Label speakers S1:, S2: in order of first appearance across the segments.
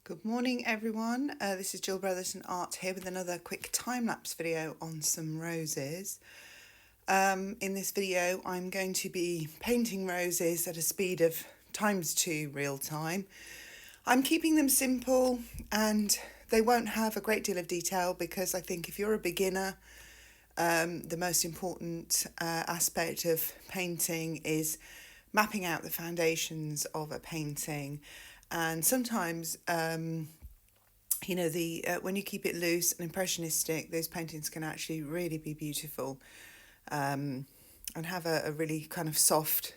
S1: Good morning everyone, this is Jill Brothers and Art here with another quick time-lapse video on some roses. In this video I'm going to be painting roses at a speed of ×2 real time. I'm keeping them simple and they won't have a great deal of detail because I think if you're a beginner, the most important aspect of painting is mapping out the foundations of a painting. And sometimes, when you keep it loose and impressionistic, those paintings can actually really be beautiful and have a really kind of soft,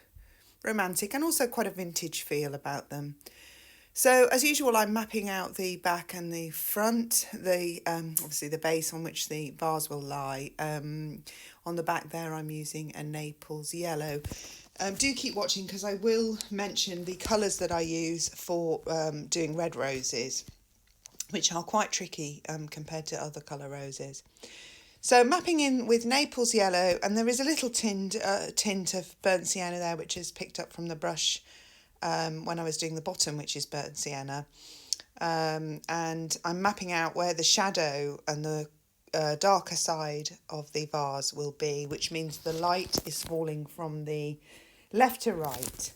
S1: romantic and also quite a vintage feel about them. So as usual, I'm mapping out the back and the front, obviously the base on which the vase will lie. On the back there I'm using a Naples yellow. Do keep watching because I will mention the colours that I use for doing red roses, which are quite tricky compared to other colour roses. So mapping in with Naples yellow, and there is a little tint of burnt sienna there, which is picked up from the brush when I was doing the bottom, which is burnt sienna. And I'm mapping out where the shadow and the darker side of the vase will be, which means the light is falling from the left to right.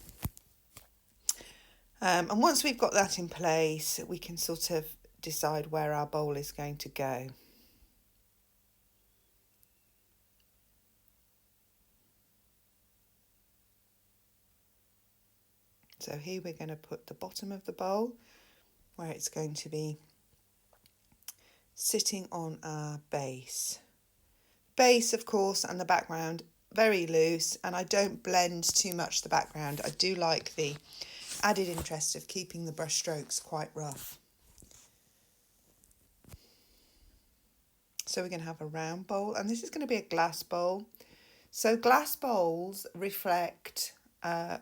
S1: And once we've got that in place, we can sort of decide where our bowl is going to go. So here we're going to put the bottom of the bowl where it's going to be sitting on our base. Base, of course, and the background very loose, and I don't blend too much the background. I do like the added interest of keeping the brush strokes quite rough. So we're going to have a round bowl, and this is going to be a glass bowl. So glass bowls reflect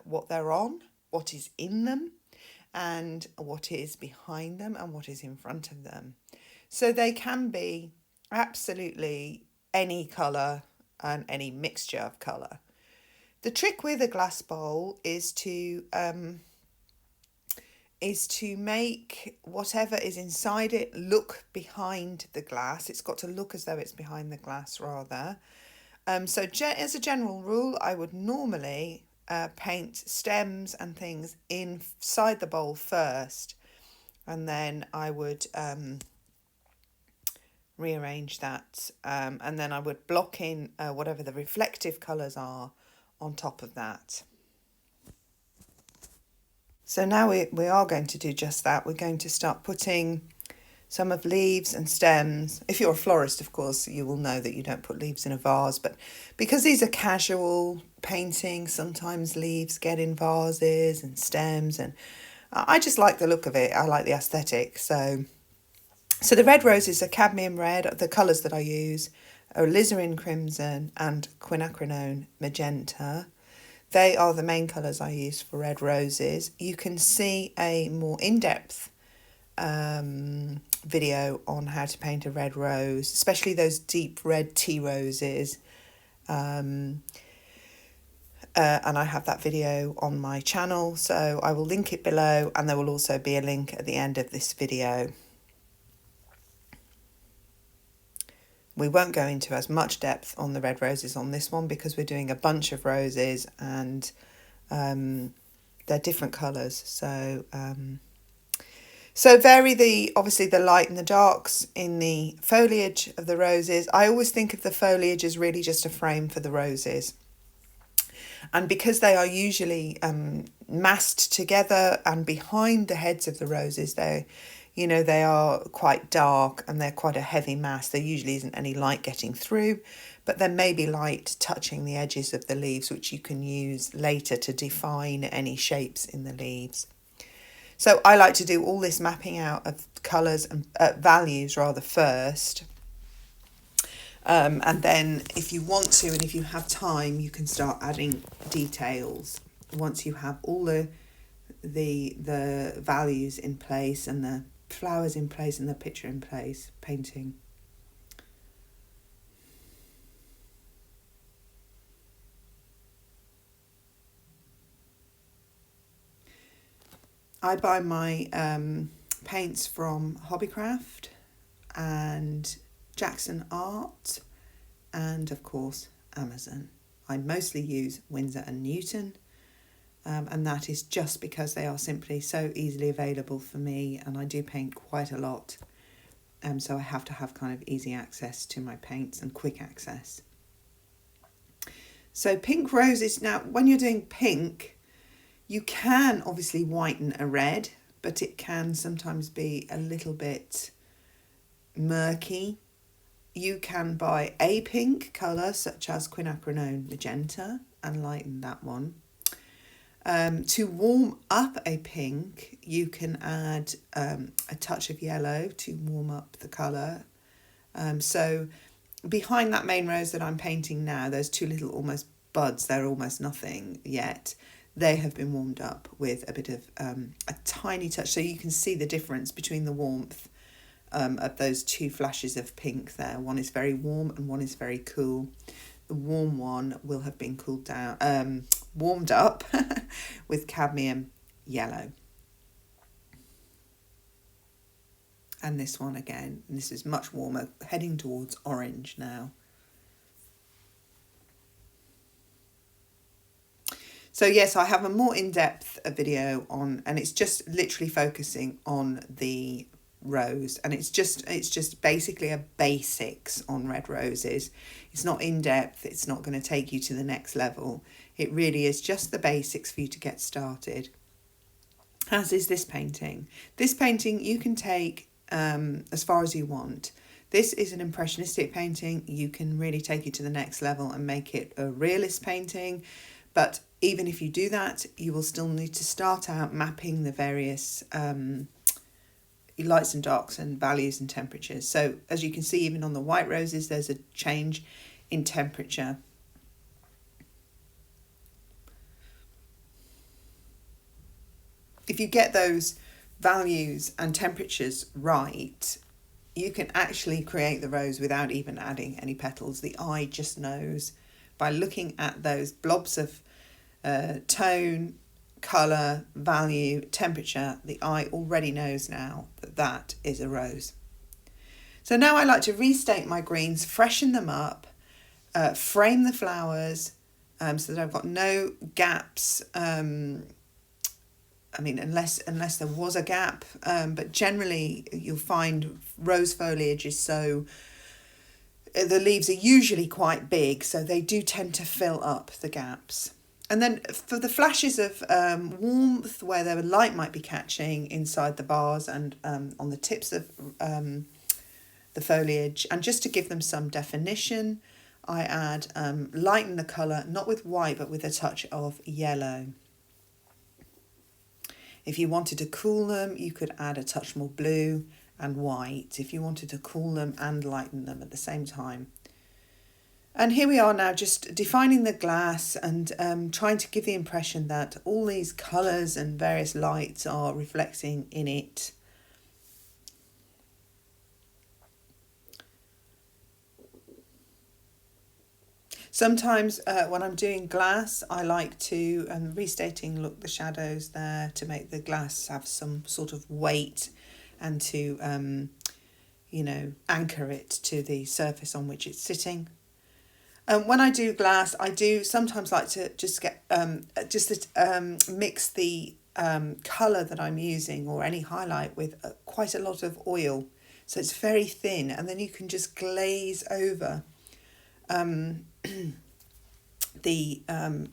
S1: what they're on, what is in them, and what is behind them and what is in front of them. So they can be absolutely any colour and any mixture of colour. The trick with a glass bowl is to make whatever is inside it look behind the glass. It's got to look as though it's behind the glass rather. So as a general rule, I would normally paint stems and things inside the bowl first, and then I would rearrange that, and then I would block in whatever the reflective colours are on top of that. So now we are going to do just that. We're going to start putting some of leaves and stems. If you're a florist, of course, you will know that you don't put leaves in a vase, but because these are casual paintings, sometimes leaves get in vases and stems, and I just like the look of it. I like the aesthetic. So the red roses are cadmium red. The colours that I use are alizarin crimson and quinacridone magenta. They are the main colours I use for red roses. You can see a more in-depth video on how to paint a red rose, especially those deep red tea roses. And I have that video on my channel, so I will link it below, and there will also be a link at the end of this video. We won't go into as much depth on the red roses on this one because we're doing a bunch of roses and they're different colours. So vary obviously the light and the darks in the foliage of the roses. I always think of the foliage as really just a frame for the roses. And because they are usually massed together and behind the heads of the roses, they are quite dark and they're quite a heavy mass. There usually isn't any light getting through, but there may be light touching the edges of the leaves, which you can use later to define any shapes in the leaves. So I like to do all this mapping out of colours and values rather first. And then if you want to, and if you have time, you can start adding details once you have all the values in place and the flowers in place and the picture in place, painting. I buy my paints from Hobbycraft and Jackson Art and of course Amazon. I mostly use Winsor and Newton, and that is just because they are simply so easily available for me, and I do paint quite a lot, so I have to have kind of easy access to my paints and quick access. So pink roses, now when you're doing pink, you can obviously whiten a red, but it can sometimes be a little bit murky. You can buy a pink colour such as quinacridone magenta and lighten that one. To warm up a pink, you can add a touch of yellow to warm up the colour. So behind that main rose that I'm painting now, there's two little almost buds, they're almost nothing yet. They have been warmed up with a bit of a tiny touch, so you can see the difference between the warmth of those two flashes of pink there. One is very warm and one is very cool. The warm one will have been cooled down, warmed up with cadmium yellow. And this one again, this is much warmer, heading towards orange now. So yes, I have a more in-depth video on, and it's just literally focusing on the rose, and it's just basically a basics on red roses. It's not in-depth, it's not going to take you to the next level. It really is just the basics for you to get started, as is this painting. This painting you can take as far as you want. This is an impressionistic painting. You can really take it to the next level and make it a realist painting, but even if you do that, you will still need to start out mapping the various lights and darks and values and temperatures. So as you can see, even on the white roses, there's a change in temperature. If you get those values and temperatures right, you can actually create the rose without even adding any petals. The eye just knows by looking at those blobs of tone, colour, value, temperature. The eye already knows now that that is a rose. So now I like to restate my greens, freshen them up, frame the flowers so that I've got no gaps. I mean, unless there was a gap, but generally you'll find rose foliage is so, the leaves are usually quite big, so they do tend to fill up the gaps. And then for the flashes of warmth, where the light might be catching inside the bars and on the tips of the foliage, and just to give them some definition, I add lighten the colour, not with white, but with a touch of yellow. If you wanted to cool them, you could add a touch more blue and white, if you wanted to cool them and lighten them at the same time. And here we are now, just defining the glass and trying to give the impression that all these colours and various lights are reflecting in it. Sometimes when I'm doing glass, I like to, restating, look, the shadows there to make the glass have some sort of weight and to, you know, anchor it to the surface on which it's sitting. When I do glass, I do sometimes like to just get mix the colour that I'm using or any highlight with quite a lot of oil, so it's very thin, and then you can just glaze over the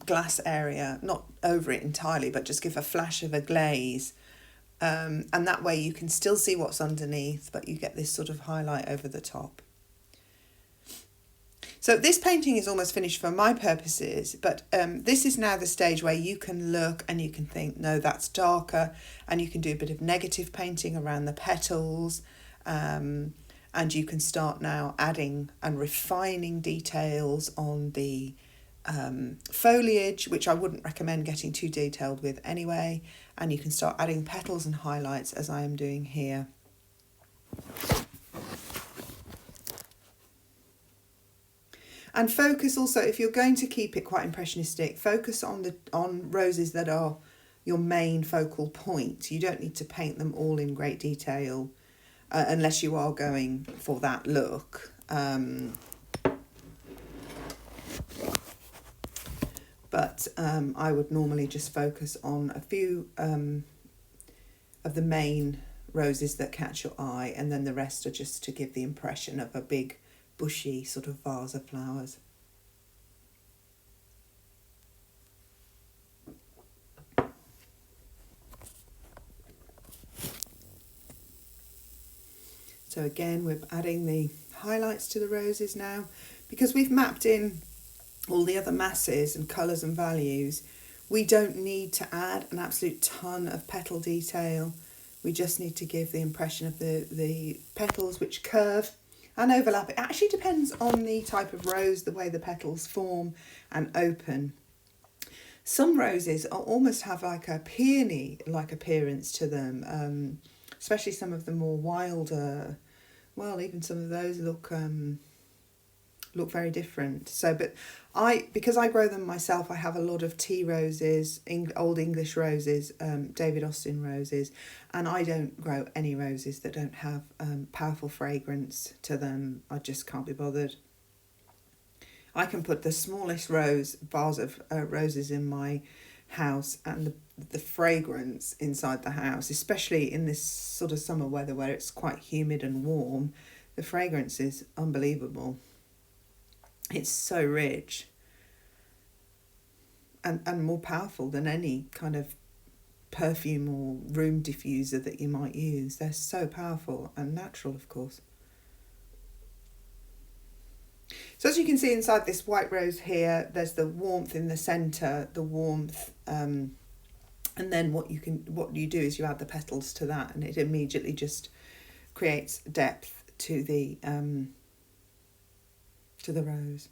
S1: glass area, not over it entirely, but just give a flash of a glaze, and that way you can still see what's underneath, but you get this sort of highlight over the top. So this painting is almost finished for my purposes, but this is now the stage where you can look and you can think, no, that's darker, and you can do a bit of negative painting around the petals, and you can start now adding and refining details on the foliage, which I wouldn't recommend getting too detailed with anyway, and you can start adding petals and highlights as I am doing here. And focus also, if you're going to keep it quite impressionistic, focus on roses that are your main focal point. You don't need to paint them all in great detail unless you are going for that look. But I would normally just focus on a few of the main roses that catch your eye, and then the rest are just to give the impression of a big bushy sort of vase of flowers. So again, we're adding the highlights to the roses now. Because we've mapped in all the other masses and colours and values, we don't need to add an absolute ton of petal detail. We just need to give the impression of the petals which curve and overlap. It actually depends on the type of rose, the way the petals form and open. Some roses almost have like a peony-like appearance to them, especially some of the more wilder. Well, even some of those look very different. So, but because I grow them myself, I have a lot of tea roses, old English roses, David Austin roses, and I don't grow any roses that don't have powerful fragrance to them. I just can't be bothered. I can put the smallest vase of roses in my house, and the fragrance inside the house, especially in this sort of summer weather where it's quite humid and warm, the fragrance is unbelievable. It's so rich and more powerful than any kind of perfume or room diffuser that you might use. They're so powerful and natural, of course. So as you can see inside this white rose here, there's the warmth in the centre, and then what you do is you add the petals to that, and it immediately just creates depth to the rose.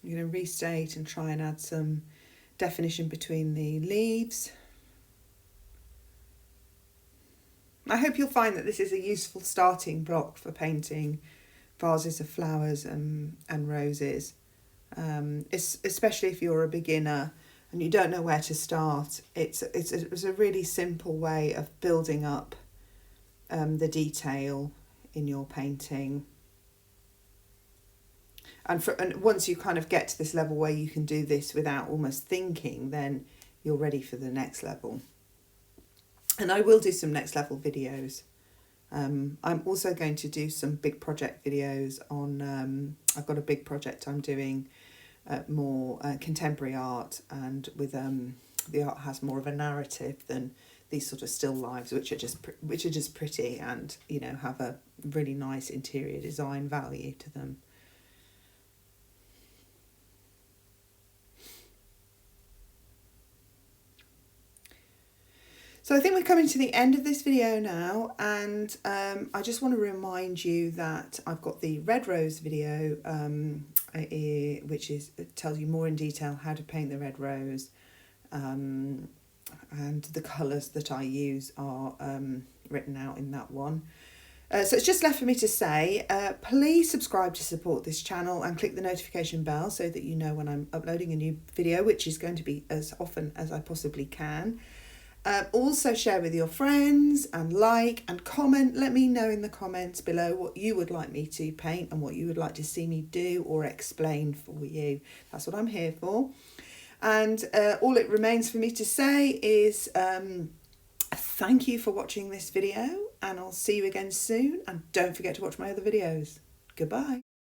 S1: I'm going to restate and try and add some definition between the leaves. I hope you'll find that this is a useful starting block for painting vases of flowers and roses, especially if you're a beginner and you don't know where to start. It's a really simple way of building up the detail in your painting. And once you kind of get to this level where you can do this without almost thinking, then you're ready for the next level. And I will do some next level videos. I'm also going to do some big project videos on, I've got a big project I'm doing, more contemporary art, and with the art has more of a narrative than these sort of still lives, which are just pretty and, you know, have a really nice interior design value to them. So I think we're coming to the end of this video now, and I just want to remind you that I've got the red rose video, which tells you more in detail how to paint the red rose, and the colours that I use are written out in that one. So it's just left for me to say, please subscribe to support this channel and click the notification bell so that you know when I'm uploading a new video, which is going to be as often as I possibly can. Also share with your friends and like and comment. Let me know in the comments below what you would like me to paint and what you would like to see me do or explain for you. That's what I'm here for. And all it remains for me to say is thank you for watching this video, and I'll see you again soon. And don't forget to watch my other videos. Goodbye.